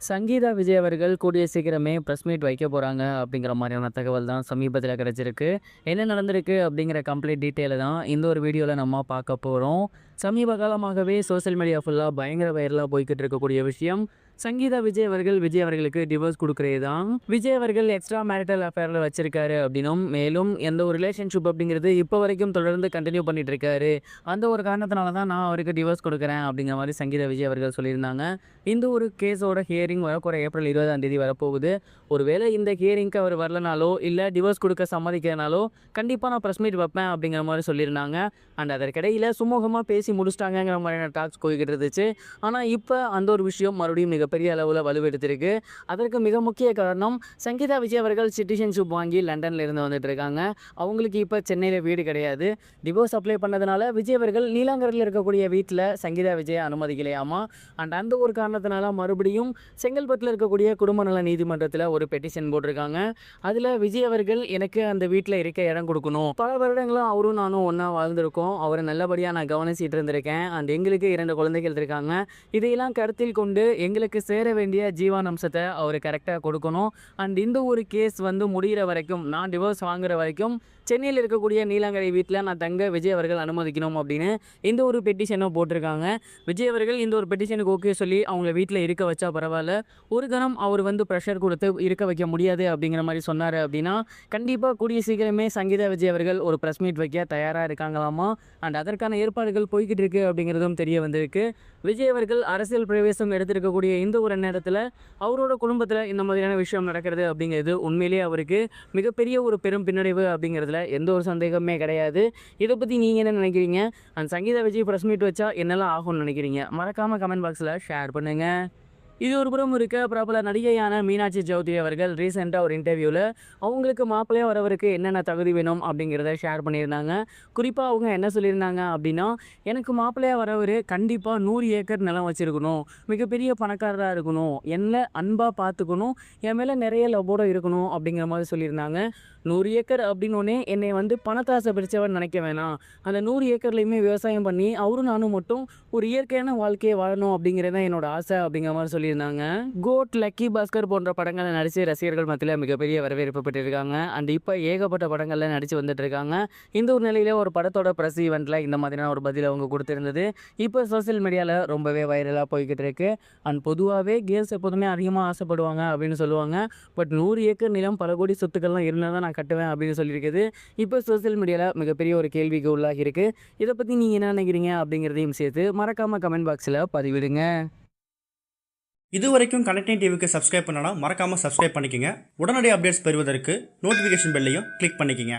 சங்கீதா விஜய் அவர்கள் கூடிய சீக்கிரமே பிரஸ் மீட் வைக்க போகிறாங்க அப்படிங்கிற மாதிரியான தகவல் தான் சமீபத்தில் கிடைச்சிருக்கு. என்ன நடந்திருக்கு அப்படிங்கிற கம்ப்ளீட் டீட்டெயிலை தான் இந்த ஒரு வீடியோவில் நம்ம பார்க்க போகிறோம். சமீப காலமாகவே சோசியல் மீடியா ஃபுல்லாக பயங்கர வைரலாக போய்கிட்டு இருக்கக்கூடிய விஷயம் சங்கீதா விஜய் அவர்களுக்கு டிவோர்ஸ் கொடுக்குறது தான். விஜய் அவர்கள் எக்ஸ்ட்ரா மேரிட்டல் அஃபேரில் வச்சிருக்காரு அப்படின்னும், மேலும் எந்த ஒரு ரிலேஷன்ஷிப் அப்படிங்கிறது இப்போ வரைக்கும் தொடர்ந்து கண்டினியூ பண்ணிட்டு இருக்காரு. அந்த ஒரு காரணத்தினால தான் நான் அவருக்கு டிவோர்ஸ் கொடுக்குறேன் அப்படிங்கிற மாதிரி சங்கீதா விஜய் அவர்கள் சொல்லியிருந்தாங்க. இந்த ஒரு கேஸோட ஹியரிங் வரக்கூட ஏப்ரல் 20ஆம் தேதி வரப்போகுது. ஒருவேளை இந்த ஹியரிங்க்கு அவர் வரலனாலோ இல்லை டிவோர்ஸ் கொடுக்க சம்மதிக்கிறனாலோ கண்டிப்பாக நான் ப்ரெஸ் மீட் வைப்பேன் அப்படிங்கிற மாதிரி சொல்லியிருந்தாங்க. அண்ட் அதற்கிடையில் சுமூகமாக பேசி முடிச்சிட்டாங்கிற மாதிரியான டாக்ஸ் போய்கிட்டு இருந்துச்சு. ஆனால் இப்போ அந்த ஒரு விஷயம் மறுபடியும் மிகப்பெரிய அளவில் வலுவெடுத்திருக்கு. அதற்கு மிக முக்கிய காரணம் சங்கீதா விஜய் அவர்கள் சிட்டிசன்ஷிப் வாங்கி லண்டனில் இருந்து வந்துட்டு இருக்காங்க. அவங்களுக்கு இப்போ சென்னையில் வீடு கிடையாது. டிவோர்ஸ் அப்ளை பண்ணதுனால விஜய் அவர்கள் நீலாங்கரில் இருக்கக்கூடிய வீட்டில் சங்கீதா விஜய் அனுமதிக்கலையாமா. அண்ட் அந்த ஒரு காரணத்தினால மறுபடியும் செங்கல்பட்டில் இருக்கக்கூடிய குடும்ப நல நீதிமன்றத்தில் ஒரு பெட்டிஷன் போட்டிருக்காங்க. அதில் விஜய் அவர்கள் எனக்கு அந்த வீட்டில் இருக்க இடம் கொடுக்கணும். பல வருடங்களும் அவரும் நானும் ஒன்றா வாழ்ந்திருக்கோம். அவரை நல்லபடியாக நான் கவனிச்சிட்டு இருந்திருக்கேன். அண்ட் எங்களுக்கு 2 குழந்தைகள் இருக்காங்க. இதையெல்லாம் கருத்தில் கொண்டு எங்களுக்கு சேர வேண்டிய ஜீவானம்சத்தை அவர் கரெக்டாக கொடுக்கணும். அண்ட் இந்த ஒரு கேஸ் முடிகிற வரைக்கும், நான் டிவோர்ஸ் வாங்குற வரைக்கும் சென்னையில் இருக்கக்கூடிய நீலாங்கரை வீட்டில் நான் தங்க விஜய் அவர்கள் அனுமதிக்கணும் அப்படின்னு இந்த ஒரு பெட்டிஷனை போட்டிருக்காங்க. விஜய் அவர்கள் இந்த ஒரு பெட்டிஷனுக்கு ஓகே சொல்லி அவங்கள வீட்டில் இருக்க வச்சா பரவாயில்ல. ஒரு கணம் அவர் ப்ரெஷர் கொடுத்து இருக்க வைக்க முடியாது அப்படிங்கிற மாதிரி சொன்னார் அப்படின்னா கண்டிப்பாக கூடிய சீக்கிரமே சங்கீதா விஜய் அவர்கள் ஒரு ப்ரெஸ் மீட் வைக்க தயாராக இருக்காங்களாமா. அண்ட் அதற்கான ஏற்பாடுகள் போய்கிட்டு இருக்கு அப்படிங்கிறதும் தெரிய வந்திருக்கு. விஜய் அவர்கள் அரசியல் பிரவேசம் எடுத்திருக்கக்கூடிய இந்த ஒரு நேரத்தில் அவரோட குடும்பத்தில் இந்த மாதிரியான விஷயம் நடக்கிறது அப்படிங்கிறது உண்மையிலேயே அவருக்கு மிகப்பெரிய ஒரு பெரும் பின்னடைவு அப்படிங்கிறது எந்த ஒரு சந்தேகமே கிடையாது. இதை பற்றி நீங்கள் என்ன நினைக்கிறீங்க? அந்த சங்கீதா விஜய் ப்ரெஸ் மீட் வச்சா என்னெல்லாம் ஆகும்னு நினைக்கிறீங்க? மறக்காமல் கமெண்ட் பாக்ஸில் ஷேர் பண்ணுங்கள். இது ஒரு புறம் இருக்க, பிரபல நடிகையான மீனாட்சி சௌத்ரி அவர்கள் ரீசெண்டாக ஒரு இன்டர்வியூவில் அவங்களுக்கு மாப்பிள்ளையாக வரவருக்கு என்னென்ன தகுதி வேணும் அப்படிங்கிறத ஷேர் பண்ணியிருந்தாங்க. குறிப்பாக அவங்க என்ன சொல்லியிருந்தாங்க அப்படின்னா, எனக்கு மாப்பிள்ளையாக வரவர் கண்டிப்பாக 100 ஏக்கர் நிலம் வச்சுருக்கணும், மிகப்பெரிய பணக்காரராக இருக்கணும், என்னை அன்பாக பார்த்துக்கணும், என் மேலே நிறைய லவ்வோடு இருக்கணும் அப்படிங்கிற மாதிரி சொல்லியிருந்தாங்க. 100 ஏக்கர் அப்படின்னோடனே என்னை பணத்தாசை பிடிச்சவன் நினைக்க வேணாம். அந்த 100 ஏக்கர்லையுமே விவசாயம் பண்ணி அவரும் நானும் மட்டும் ஒரு இயற்கையான வாழ்க்கையை வாழணும் அப்படிங்கிறது தான் என்னோட ஆசை அப்படிங்கிற மாதிரி சொல்லியிருந்தாங்க. கோட், லக்கி பாஸ்கர் போன்ற படங்களை நடித்து ரசிகர்கள் மத்தியில் மிகப்பெரிய வரவேற்பு பெற்றிருக்காங்க. அண்ட் இப்போ ஏகப்பட்ட படங்களில் நடித்து வந்துட்டு இருக்காங்க. இந்த ஒரு நிலையில் ஒரு படத்தோட ப்ரெஸ் ஈவெண்ட்டில் இந்த மாதிரியான ஒரு பதில் அவங்க கொடுத்துருந்தது இப்போ சோசியல் மீடியாவில் ரொம்பவே வைரலாக போய்கிட்டு இருக்கு. அண்ட் பொதுவாகவே கேர்ள்ஸ் எப்போதுமே அதிகமாக ஆசைப்படுவாங்க அப்படின்னு சொல்லுவாங்க. பட் 100 ஏக்கர் நிலம், பல கோடி சொத்துக்கள்லாம் இருந்தால் தான் நான் கட்டுவேன் அப்படின்னு சொல்லியிருக்குது. இப்போ சோசியல் மீடியாவில் மிகப்பெரிய ஒரு கேள்விக்கு உள்ளாகி இருக்கு. இதை பற்றி நீங்கள் என்ன நினைக்கிறீங்க அப்படிங்கிறதையும் சேர்த்து மறக்காமல் கமெண்ட் பாக்ஸில் பதிவிடுங்க. இதுவரைக்கும் கனெக்டிங் டிவிக்கு சப்ஸ்கிரைப் பண்ணனா மறக்காமல் சப்ஸ்கிரைப் பண்ணிக்கங்க. உடனடி அப்டேட்ஸ் பெறுவதற்கு நோட்டிஃபிகேஷன் பெல்லையும் கிளிக் பண்ணிக்கங்க.